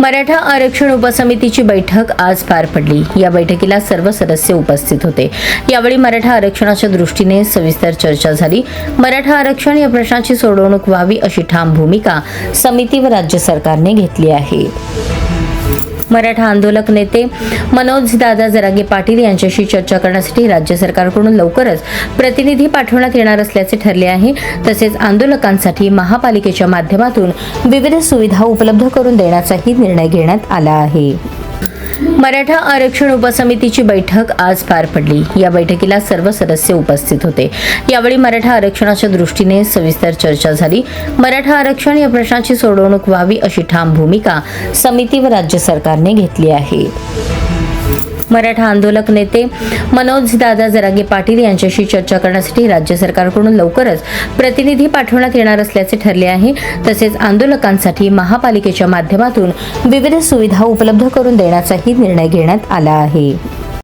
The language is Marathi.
मराठा आरक्षण उपसमितीची बैठक आज पार पडली। या बैठकीला सर्व सदस्य उपस्थित होते। यावेळी मराठा आरक्षणाच्या दृष्टीने सविस्तर चर्चा झाली। मराठा आरक्षण या प्रश्नाची सोडवणूक व्हावी अशी ठाम भूमिका समिती व राज्य सरकारने घेतली आहे। मराठा आंदोलक नेते मनोज दादा जरांगे पाटील यांच्याशी चर्चा करण्यासाठी राज्य सरकारकडून लवकरच प्रतिनिधी पाठवण्यात येणार असल्याचे ठरले आहे। तसेच आंदोलकांसाठी महापालिकेच्या माध्यमातून विविध सुविधा उपलब्ध करून देण्याचाही निर्णय घेण्यात आला आहे। मराठा आरक्षण उपसमितीची बैठक आज पार पडली। या बैठकीला सर्व सदस्य उपस्थित होते। यावेळी मराठा आरक्षणाच्या दृष्टीने सविस्तर चर्चा झाली। मराठा आरक्षण या प्रश्नाची सोडवणूक व्हावी अशी ठाम भूमिका समिती व राज्य सरकारने घेतली आहे। मराठा आंदोलक नेते मनोज दादा जरांगे पाटील यांच्याशी चर्चा करण्यासाठी राज्य सरकारकडून लवकरच प्रतिनिधी पाठवण्यात येणार असल्याचे ठरले आहे। तसेच आंदोलकांसाठी महापालिकेच्या माध्यमातून विविध सुविधा उपलब्ध करून देण्याचाही निर्णय घेण्यात आला आहे।